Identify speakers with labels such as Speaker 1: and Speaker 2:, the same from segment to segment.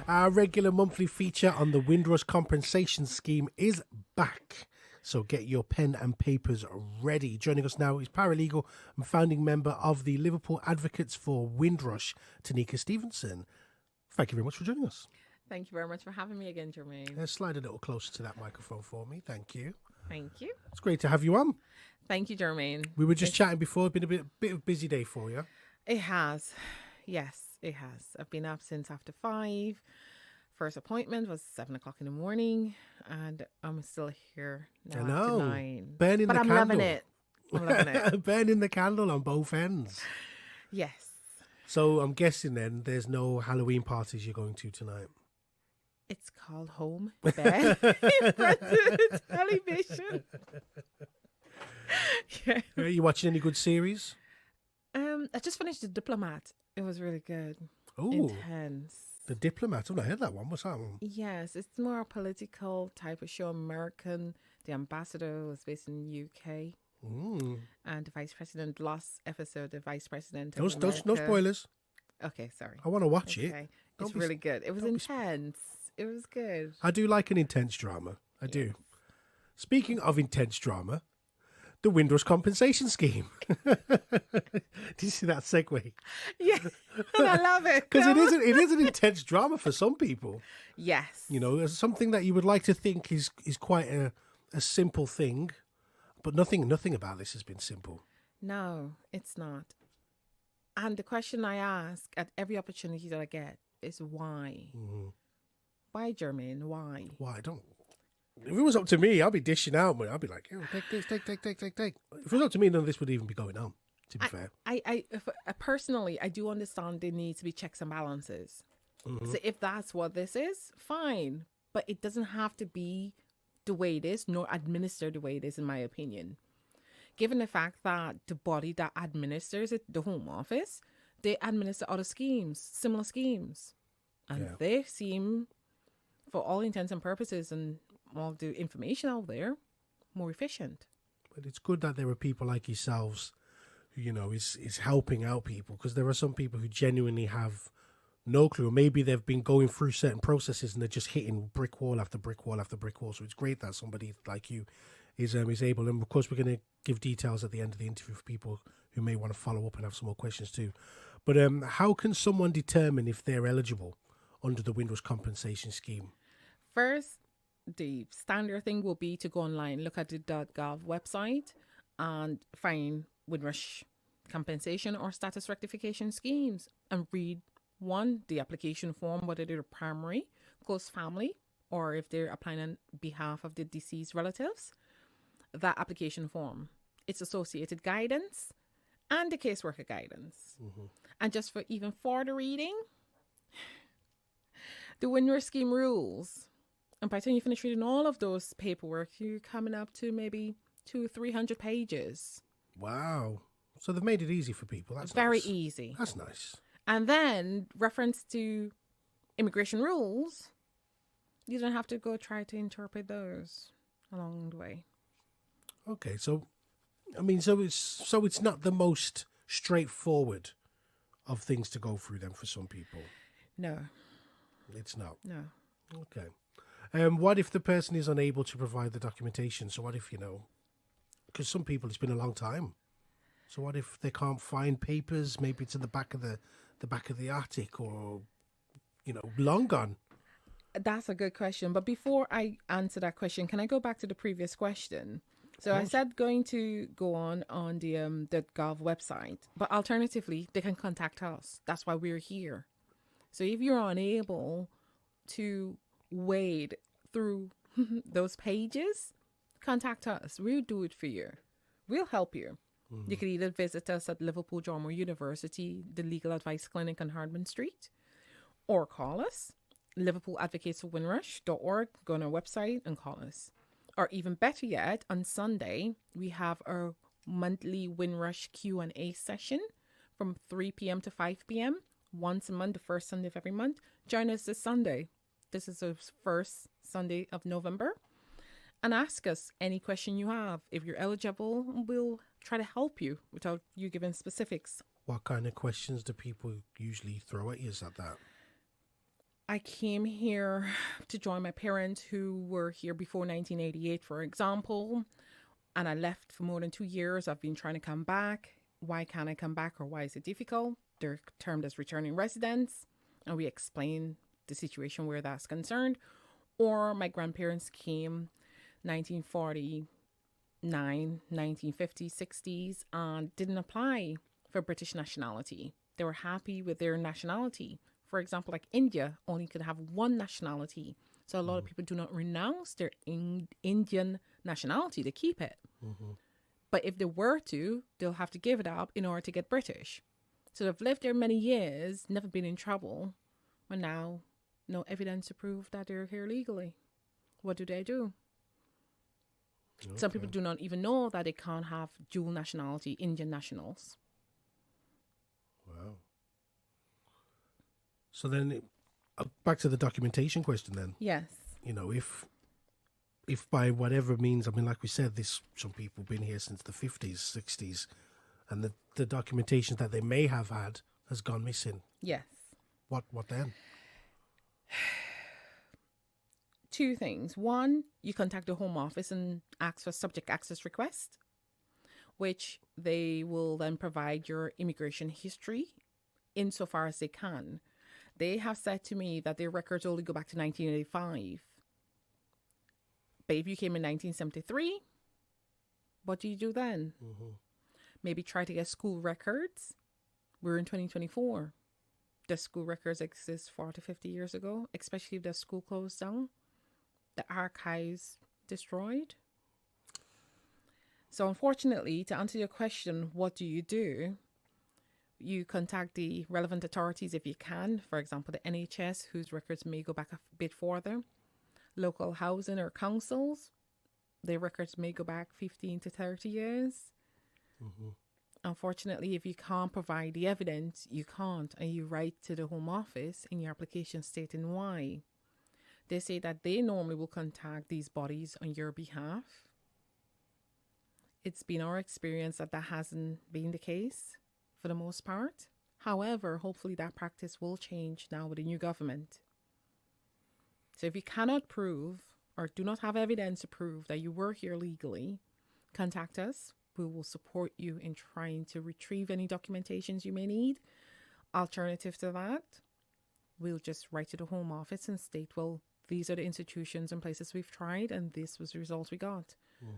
Speaker 1: Our regular monthly feature on the Windrush Compensation Scheme is back. So get your pen and papers ready. Joining us now is paralegal and founding member of the Liverpool Advocates for Windrush, Tanika Stevenson. Thank you very much for joining us.
Speaker 2: Thank you very much for having me again, Jermaine.
Speaker 1: Slide a little closer to that microphone for me. Thank you.
Speaker 2: Thank you.
Speaker 1: It's great to have you on.
Speaker 2: Thank you, Jermaine.
Speaker 1: We were just chatting before. It's been a bit of a busy day for you.
Speaker 2: It has. Yes, it has. I've been up since after 5. First appointment was 7 o'clock in the morning, and I'm still here now after 9.
Speaker 1: Burning
Speaker 2: but
Speaker 1: the
Speaker 2: I'm
Speaker 1: candle.
Speaker 2: loving it. I'm loving it.
Speaker 1: Burning the candle on both ends.
Speaker 2: Yes.
Speaker 1: So I'm guessing then there's no Halloween parties you're going to tonight.
Speaker 2: It's called home bed in front of the television. Yeah.
Speaker 1: Are you watching any good series?
Speaker 2: I just finished The Diplomat. It was really good.
Speaker 1: Oh,
Speaker 2: intense.
Speaker 1: The Diplomat. I've not heard that one. What's that one?
Speaker 2: Yes, it's more a political type of show. American. The ambassador was based in UK. And the vice president, last episode, the vice president.
Speaker 1: No spoilers.
Speaker 2: Okay, sorry.
Speaker 1: I want to watch it.
Speaker 2: It's really good. It was intense. It was good.
Speaker 1: I do like an intense drama. I do. Speaking of intense drama, the Windrush Compensation Scheme. Did you see that segue?
Speaker 2: Yeah, I love it.
Speaker 1: Because it is an intense drama for some people.
Speaker 2: Yes.
Speaker 1: You know, it's something that you would like to think is quite a simple thing, but nothing about this has been simple.
Speaker 2: No, it's not. And the question I ask at every opportunity that I get is why?
Speaker 1: Mm-hmm.
Speaker 2: Why, Jermaine? Why?
Speaker 1: Why? If it was up to me, I'd be dishing out, but I'd be like, oh, take this, take. If it was up to me, none of this would even be going on, to be fair.
Speaker 2: Personally, I do understand there needs to be checks and balances.
Speaker 1: Mm-hmm.
Speaker 2: So if that's what this is, fine. But it doesn't have to be the way it is, nor administered the way it is, in my opinion. Given the fact that the body that administers it, the Home Office, they administer other schemes, similar schemes. And they seem, for all intents and purposes and all the information out there, more efficient.
Speaker 1: But it's good that there are people like yourselves who, you know, is helping out people, because there are some people who genuinely have no clue. Maybe they've been going through certain processes and they're just hitting brick wall after brick wall after brick wall. So it's great that somebody like you is able. And of course, we're going to give details at the end of the interview for people who may want to follow up and have some more questions too. But how can someone determine if they're eligible under the Windrush Compensation Scheme?
Speaker 2: First, the standard thing will be to go online, look at the .gov website and find Windrush compensation or status rectification schemes and read the application form, whether they're primary, close family, or if they're applying on behalf of the deceased relatives, that application form, its associated guidance and the caseworker guidance. Mm-hmm. And just for even further reading, the Windrush scheme rules. And by the time you finish reading all of those paperwork, you're coming up to maybe 200-300 pages.
Speaker 1: Wow. So they've made it easy for people. That's
Speaker 2: very
Speaker 1: nice.
Speaker 2: Easy.
Speaker 1: That's nice.
Speaker 2: And then reference to immigration rules, you don't have to go try to interpret those along the way.
Speaker 1: Okay, so I mean, so it's not the most straightforward of things to go through then for some people.
Speaker 2: No.
Speaker 1: It's not.
Speaker 2: No.
Speaker 1: Okay. What if the person is unable to provide the documentation? So what if, because some people it's been a long time. So what if they can't find papers? Maybe it's in the back of the attic, or long gone.
Speaker 2: That's a good question. But before I answer that question, can I go back to the previous question? So I said going to go on the .gov website, but alternatively they can contact us. That's why we're here. So if you're unable to wade through those pages, contact us. We'll do it for you. We'll help you. Mm-hmm. You can either visit us at Liverpool Drama University, the Legal Advice Clinic on Hardman Street, or call us, liverpooladvocatesforwindrush.org. Go on our website and call us. Or even better yet, on Sunday, we have our monthly Windrush Q&A session from 3 p.m. to 5 p.m. once a month, the first Sunday of every month. Join us this Sunday. This is the first Sunday of November. And ask us any question you have. If you're eligible, we'll try to help you without you giving specifics.
Speaker 1: What kind of questions do people usually throw at you at that?
Speaker 2: I came here to join my parents who were here before 1988, for example, and I left for more than 2 years. I've been trying to come back. Why can't I come back, or why is it difficult? They're termed as returning residents, and we explain the situation where that's concerned. Or my grandparents came 1949, 1950s, 60s, and didn't apply for British nationality. They were happy with their nationality. For example, like India only could have one nationality. So a lot of people do not renounce their Indian nationality to keep it. But if they were to, they'll have to give it up in order to get British. So they've lived there many years, never been in trouble, but now no evidence to prove that they're here legally. What do? Okay. Some people do not even know that they can't have dual nationality Indian nationals.
Speaker 1: Wow. So then, back to the documentation question then.
Speaker 2: Yes.
Speaker 1: You know, if by whatever means, I mean, like we said, some people been here since the 50s, 60s, and the documentation that they may have had has gone missing.
Speaker 2: Yes.
Speaker 1: What then?
Speaker 2: Two things. One, you contact the Home Office and ask for subject access request, which they will then provide your immigration history insofar as they can. They have said to me that their records only go back to 1985. But if you came in 1973, what do you do then? Maybe try to get school records. We're in 2024. Does school records exist 40, 50 years ago? Especially if the school closed down? The archives destroyed? So unfortunately, to answer your question, what do? You contact the relevant authorities if you can. For example, the NHS, whose records may go back a bit further. Local housing or councils, their records may go back 15 to 30 years. Unfortunately, if you can't provide the evidence, you can't, and you write to the Home Office in your application stating why. They say that they normally will contact these bodies on your behalf. It's been our experience that hasn't been the case for the most part. However, hopefully that practice will change now with the new government. So if you cannot prove or do not have evidence to prove that you were here legally, contact us. We will support you in trying to retrieve any documentations you may need. Alternative to that, we'll just write to the Home Office and state, well, these are the institutions and places we've tried, and this was the results we got.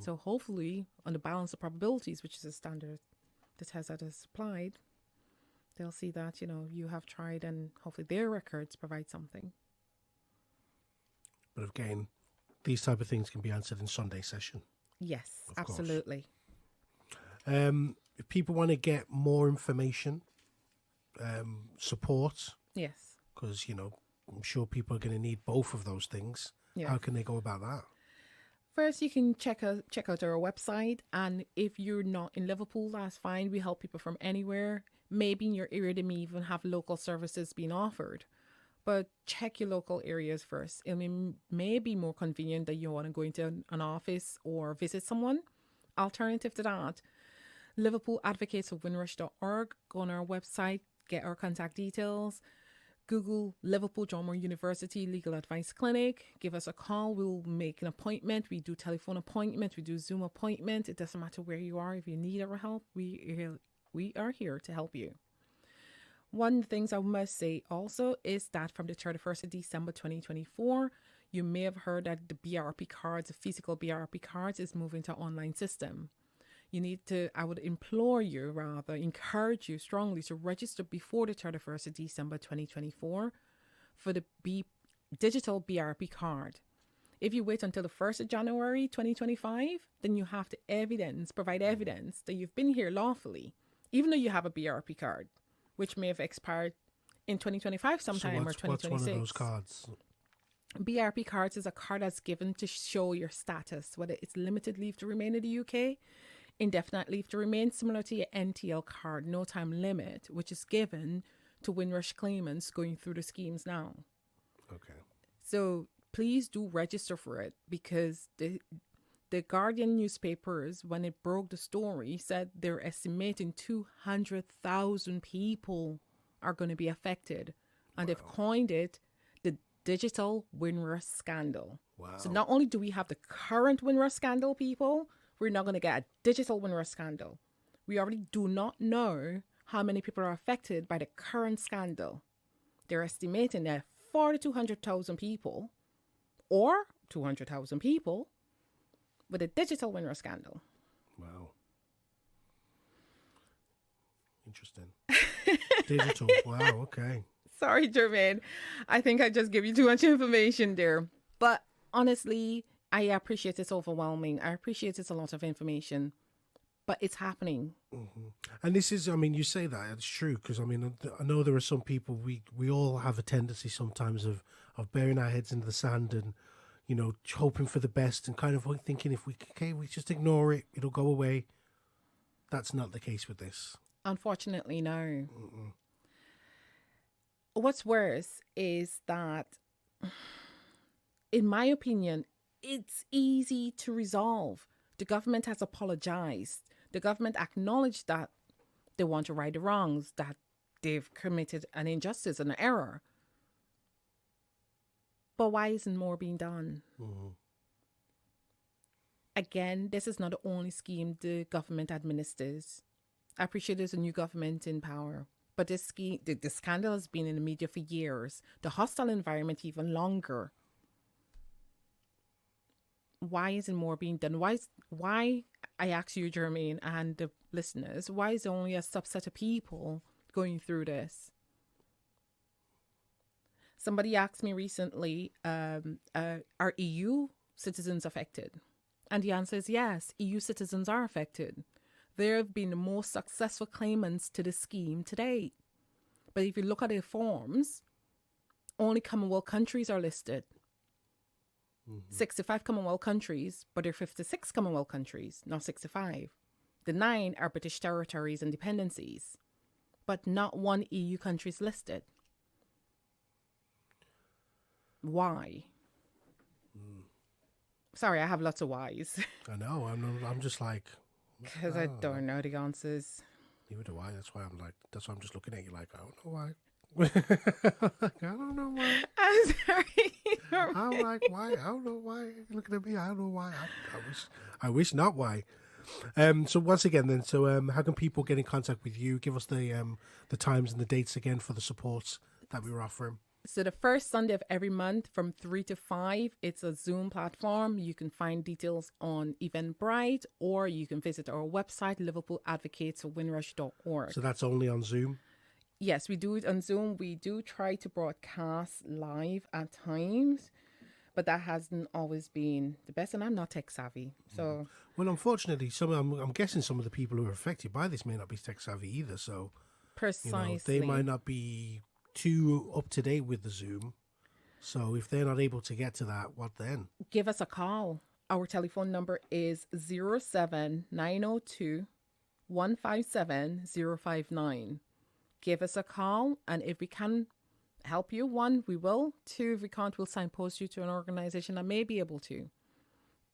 Speaker 2: So hopefully, on the balance of probabilities, which is a standard the test that is applied, they'll see that, you have tried, and hopefully their records provide something.
Speaker 1: But again, these type of things can be answered in Sunday session.
Speaker 2: Yes,
Speaker 1: of
Speaker 2: absolutely.
Speaker 1: If people want to get more information, support,
Speaker 2: yes,
Speaker 1: because I'm sure people are going to need both of those things.
Speaker 2: Yes.
Speaker 1: How can they go about that?
Speaker 2: First, you can check out our website, and if you're not in Liverpool, that's fine. We help people from anywhere. Maybe in your area, they may even have local services being offered. But check your local areas first. It may be more convenient that you want to go into an office or visit someone. Alternative to that, Liverpool Advocates of Windrush.org. Go on our website, get our contact details. Google Liverpool John Moore University Legal Advice Clinic. Give us a call. We'll make an appointment. We do telephone appointments. We do Zoom appointments. It doesn't matter where you are. If you need our help, we are here to help you. One of the things I must say also is that from the 31st of December 2024, you may have heard that the BRP cards, the physical BRP cards, is moving to online system. I would encourage you strongly to register before the 31st of December 2024 for the digital BRP card. If you wait until the 1st of January 2025, then you have to provide evidence that you've been here lawfully, even though you have a BRP card, which may have expired in 2025 sometime or 2026.
Speaker 1: What's one of those cards?
Speaker 2: BRP cards is a card that's given to show your status, whether it's limited leave to remain in the UK, indefinite leave to remain, similar to your NTL card, no time limit, which is given to Windrush claimants going through the schemes now.
Speaker 1: Okay.
Speaker 2: So please do register for it, because the Guardian newspapers, when it broke the story, said they're estimating 200,000 people are going to be affected. And they've coined it the digital Windrush scandal.
Speaker 1: Wow.
Speaker 2: So not only do we have the current Windrush scandal, people, we're not going to get a digital Windrush scandal. We already do not know how many people are affected by the current scandal. They're estimating that 400 to 200,000 people, or 200,000 people, with a digital Windrush scandal.
Speaker 1: Wow. Interesting. Digital. Wow. Okay.
Speaker 2: Sorry, Jermaine. I think I just gave you too much information there. But honestly, I appreciate it's overwhelming. I appreciate it's a lot of information. But it's happening.
Speaker 1: Mm-hmm. And this is, I mean, you say that, it's true, because, I mean, I know there are some people, we all have a tendency sometimes of burying our heads in the sand and, you know, hoping for the best and kind of thinking if we just ignore it, it'll go away. That's not the case with this.
Speaker 2: Unfortunately, no. Mm-mm. What's worse is that, in my opinion, it's easy to resolve. The government has apologized. The government acknowledged that they want to right the wrongs, that they've committed an injustice, an error. But why isn't more being done? Mm-hmm. Again, this is not the only scheme the government administers. I appreciate there's a new government in power, but this scheme, the scandal has been in the media for years. The hostile environment even longer. Why isn't more being done? Why, I ask you, Jermaine, and the listeners, why is only a subset of people going through this? Somebody asked me recently, are EU citizens affected? And the answer is yes, EU citizens are affected. There have been the most successful claimants to the scheme to date. But if you look at their forms, only Commonwealth countries are listed. Mm-hmm. 65 Commonwealth countries, but there are 56 Commonwealth countries, not 65. The 9 are British territories and dependencies, but not one EU country is listed. Why? Sorry, I have lots of whys.
Speaker 1: I know. I'm just like,
Speaker 2: because I don't know the answers.
Speaker 1: Neither do I. That's why I'm just looking at you like, I don't know why. I don't know why.
Speaker 2: I'm sorry.
Speaker 1: I'm like, why? I don't know why. You're looking at me. I don't know why. I wish not why. So once again, then, how can people get in contact with you? Give us the times and the dates again for the supports that we were offering.
Speaker 2: So the first Sunday of every month from 3 to 5, it's a Zoom platform. You can find details on Eventbrite, or you can visit our website, liverpooladvocateswindrush.org.
Speaker 1: So that's only on Zoom?
Speaker 2: Yes, we do it on Zoom. We do try to broadcast live at times, but that hasn't always been the best, and I'm not tech savvy. So,
Speaker 1: well, unfortunately, I'm guessing some of the people who are affected by this may not be tech savvy either. So,
Speaker 2: precisely,
Speaker 1: they might not be too up to date with the Zoom. So, if they're not able to get to that, what then?
Speaker 2: Give us a call. Our telephone number is 07902 157 059. Give us a call, and if we can help you, 1, we will. 2, if we can't, we'll signpost you to an organization that may be able to.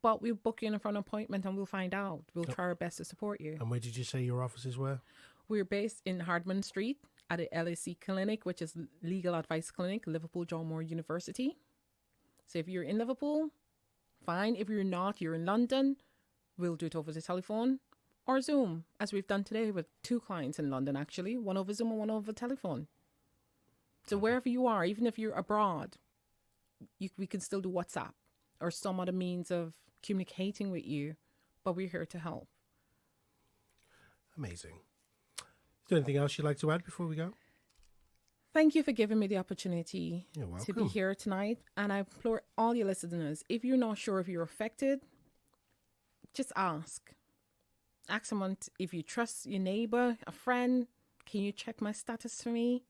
Speaker 2: But we'll book you in for an appointment and we'll find out. We'll try our best to support you.
Speaker 1: And where did you say your offices were?
Speaker 2: We're based in Hardman Street at the LAC Clinic, which is Legal Advice Clinic, Liverpool John Moore University. So if you're in Liverpool, fine. If you're not, you're in London, we'll do it over the telephone or Zoom, as we've done today with 2 clients in London, actually. One over Zoom and one over telephone. So wherever you are, even if you're abroad, we can still do WhatsApp or some other means of communicating with you, but we're here to help.
Speaker 1: Amazing. Is there anything else you'd like to add before we go?
Speaker 2: Thank you for giving me the opportunity to be here tonight. And I implore all your listeners, if you're not sure if you're affected, just ask. Ask someone, if you trust your neighbor, a friend, can you check my status for me?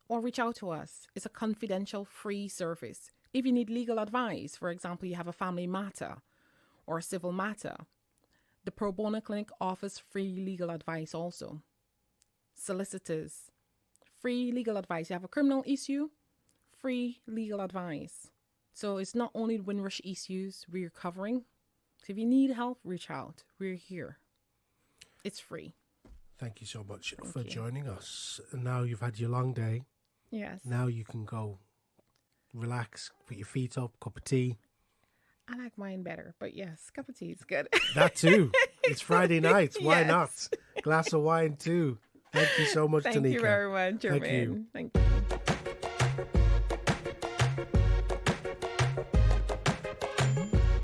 Speaker 2: Or reach out to us. It's a confidential, free service. If you need legal advice, for example, you have a family matter or a civil matter, the Pro Bono Clinic offers free legal advice also. Solicitors, free legal advice. You have a criminal issue, free legal advice. So it's not only Windrush issues we're covering. So if you need help, reach out. We're here. It's free.
Speaker 1: Thank you so much joining us. Now you've had your long day.
Speaker 2: Yes.
Speaker 1: Now you can go relax, put your feet up, cup of tea.
Speaker 2: I like wine better, but yes, cup of tea is good.
Speaker 1: That too. It's Friday night. Why
Speaker 2: Yes.
Speaker 1: not? Glass of wine too. Thank you so much,
Speaker 2: Thank
Speaker 1: Tanika.
Speaker 2: you very much,
Speaker 1: Thank you.
Speaker 2: Jermaine. Thank you.